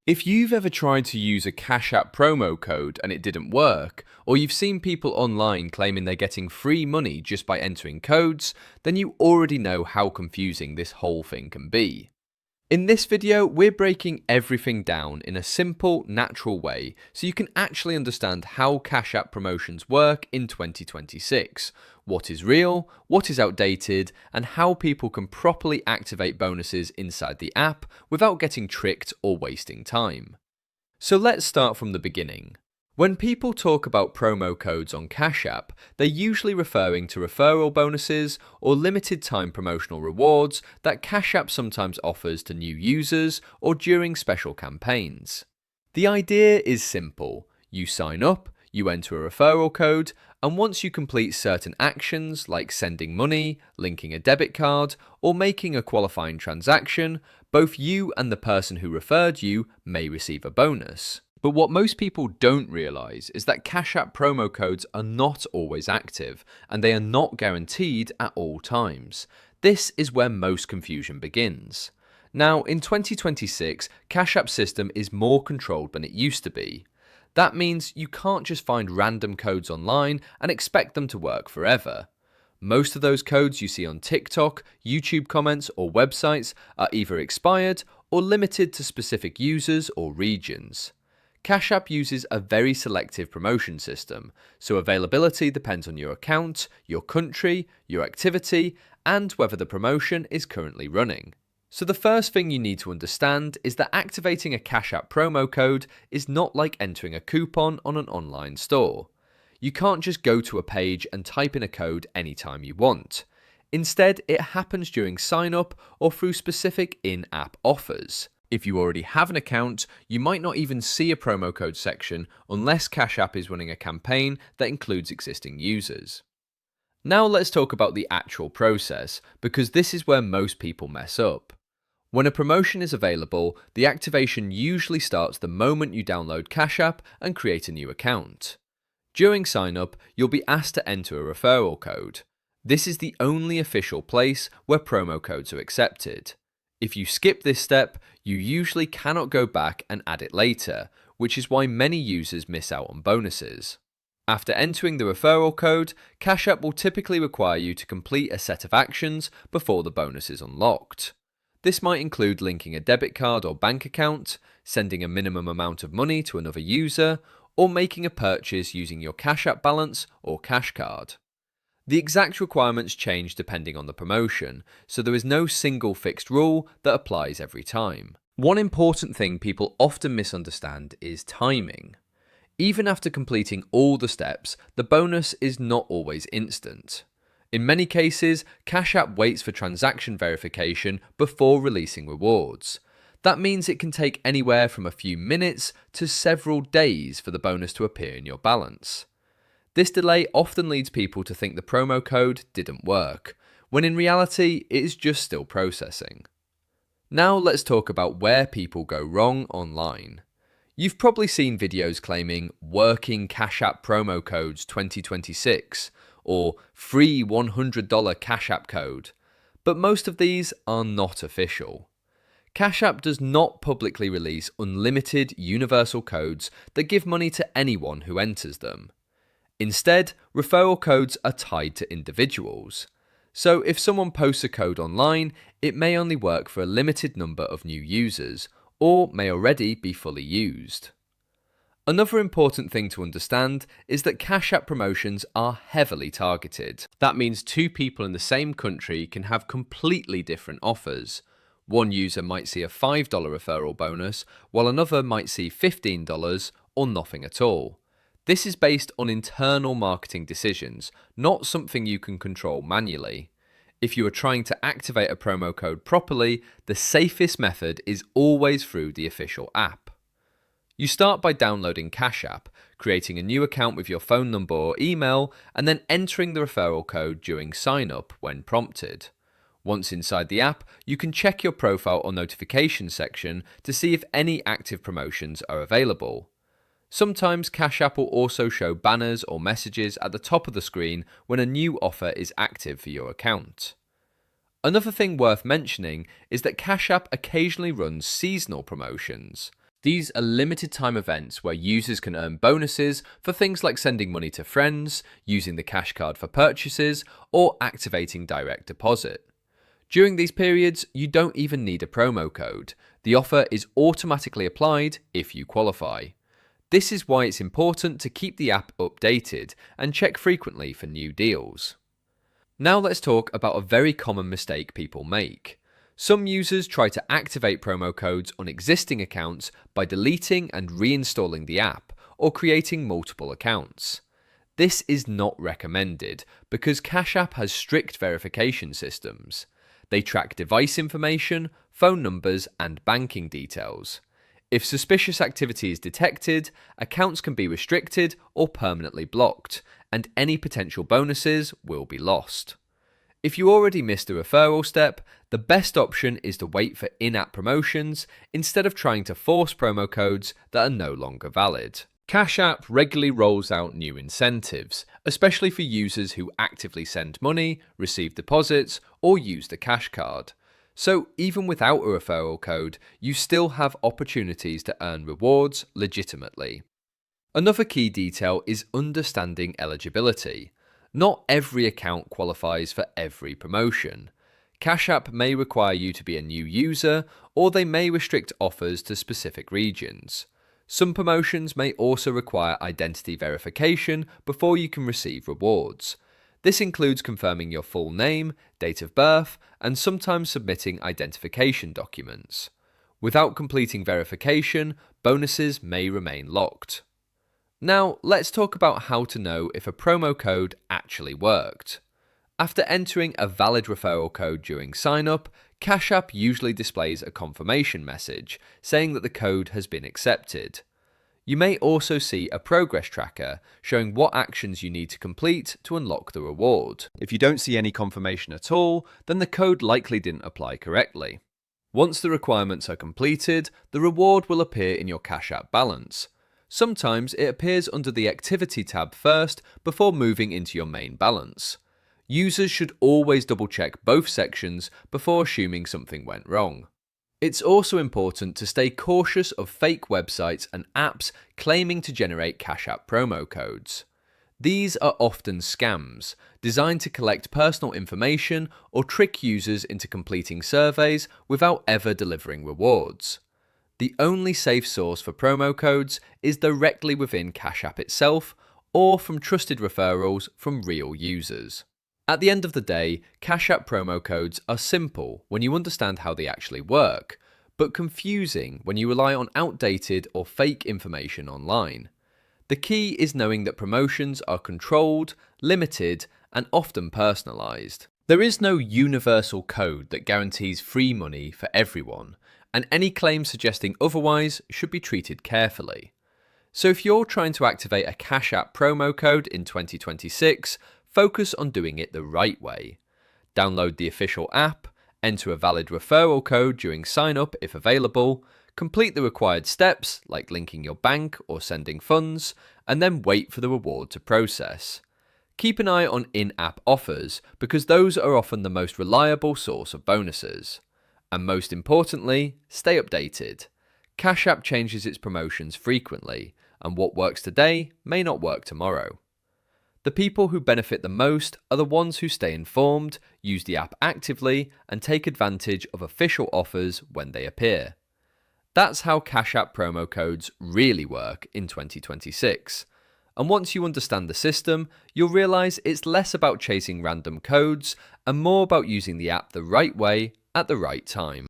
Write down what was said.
If you've ever tried to use a Cashapp promo code and it didn't work, or you've seen people online claiming they're getting free money just by entering codes, then you already know how confusing this whole thing can be. In this video, we're breaking everything down in a simple, natural way so you can actually understand how Cashapp promotions work in 2026, what is real, what is outdated, and how people can properly activate bonuses inside the app without getting tricked or wasting time. So let's start from the beginning. When people talk about promo codes on Cashapp, they're usually referring to referral bonuses or limited time promotional rewards that Cashapp sometimes offers to new users or during special campaigns. The idea is simple. You sign up, you enter a referral code, and once you complete certain actions like sending money, linking a debit card, or making a qualifying transaction, both you and the person who referred you may receive a bonus. But what most people don't realize is that Cashapp promo codes are not always active, and they are not guaranteed at all times. This is where most confusion begins. Now, in 2026, Cashapp's system is more controlled than it used to be. That means you can't just find random codes online and expect them to work forever. Most of those codes you see on TikTok, YouTube comments, or websites are either expired or limited to specific users or regions. Cashapp uses a very selective promotion system, so availability depends on your account, your country, your activity, and whether the promotion is currently running. So the first thing you need to understand is that activating a Cashapp promo code is not like entering a coupon on an online store. You can't just go to a page and type in a code anytime you want. Instead, it happens during sign-up or through specific in-app offers. If you already have an account, you might not even see a promo code section unless Cashapp is running a campaign that includes existing users. Now let's talk about the actual process, because this is where most people mess up. When a promotion is available, the activation usually starts the moment you download Cashapp and create a new account. During sign-up, you'll be asked to enter a referral code. This is the only official place where promo codes are accepted. If you skip this step, you usually cannot go back and add it later, which is why many users miss out on bonuses. After entering the referral code, Cashapp will typically require you to complete a set of actions before the bonus is unlocked. This might include linking a debit card or bank account, sending a minimum amount of money to another user, or making a purchase using your Cashapp balance or cash card. The exact requirements change depending on the promotion, so there is no single fixed rule that applies every time. One important thing people often misunderstand is timing. Even after completing all the steps, the bonus is not always instant. In many cases, Cashapp waits for transaction verification before releasing rewards. That means it can take anywhere from a few minutes to several days for the bonus to appear in your balance. This delay often leads people to think the promo code didn't work, when in reality it is just still processing. Now let's talk about where people go wrong online. You've probably seen videos claiming working Cashapp promo codes 2026 or free $100 Cashapp code, but most of these are not official. Cashapp does not publicly release unlimited universal codes that give money to anyone who enters them. Instead, referral codes are tied to individuals. So if someone posts a code online, it may only work for a limited number of new users, or may already be fully used. Another important thing to understand is that Cashapp promotions are heavily targeted. That means two people in the same country can have completely different offers. One user might see a $5 referral bonus, while another might see $15 or nothing at all. This is based on internal marketing decisions, not something you can control manually. If you are trying to activate a promo code properly, the safest method is always through the official app. You start by downloading Cashapp, creating a new account with your phone number or email, and then entering the referral code during sign-up when prompted. Once inside the app, you can check your profile or notification section to see if any active promotions are available. Sometimes Cashapp will also show banners or messages at the top of the screen when a new offer is active for your account. Another thing worth mentioning is that Cashapp occasionally runs seasonal promotions. These are limited time events where users can earn bonuses for things like sending money to friends, using the cash card for purchases, or activating direct deposit. During these periods, you don't even need a promo code. The offer is automatically applied if you qualify. This is why it's important to keep the app updated and check frequently for new deals. Now let's talk about a very common mistake people make. Some users try to activate promo codes on existing accounts by deleting and reinstalling the app or creating multiple accounts. This is not recommended because Cashapp has strict verification systems. They track device information, phone numbers, and banking details. If suspicious activity is detected, accounts can be restricted or permanently blocked, and any potential bonuses will be lost. If you already missed a referral step, the best option is to wait for in-app promotions instead of trying to force promo codes that are no longer valid. Cashapp regularly rolls out new incentives, especially for users who actively send money, receive deposits, or use the cash card. So even without a referral code, you still have opportunities to earn rewards legitimately. Another key detail is understanding eligibility. Not every account qualifies for every promotion. Cashapp may require you to be a new user, or they may restrict offers to specific regions. Some promotions may also require identity verification before you can receive rewards. This includes confirming your full name, date of birth, and sometimes submitting identification documents. Without completing verification, bonuses may remain locked. Now, let's talk about how to know if a promo code actually worked. After entering a valid referral code during sign-up, Cashapp usually displays a confirmation message saying that the code has been accepted. You may also see a progress tracker showing what actions you need to complete to unlock the reward. If you don't see any confirmation at all, then the code likely didn't apply correctly. Once the requirements are completed, the reward will appear in your Cashapp balance. Sometimes it appears under the Activity tab first before moving into your main balance. Users should always double-check both sections before assuming something went wrong. It's also important to stay cautious of fake websites and apps claiming to generate Cashapp promo codes. These are often scams, designed to collect personal information or trick users into completing surveys without ever delivering rewards. The only safe source for promo codes is directly within Cashapp itself or from trusted referrals from real users. At the end of the day, Cashapp promo codes are simple when you understand how they actually work, but confusing when you rely on outdated or fake information online. The key is knowing that promotions are controlled, limited, and often personalized. There is no universal code that guarantees free money for everyone, and any claim suggesting otherwise should be treated carefully. So if you're trying to activate a Cashapp promo code in 2026, focus on doing it the right way. Download the official app, enter a valid referral code during sign-up if available, complete the required steps like linking your bank or sending funds, and then wait for the reward to process. Keep an eye on in-app offers because those are often the most reliable source of bonuses. And most importantly, stay updated. Cashapp changes its promotions frequently, and what works today may not work tomorrow. The people who benefit the most are the ones who stay informed, use the app actively, and take advantage of official offers when they appear. That's how Cashapp promo codes really work in 2026. And once you understand the system, you'll realise it's less about chasing random codes and more about using the app the right way at the right time.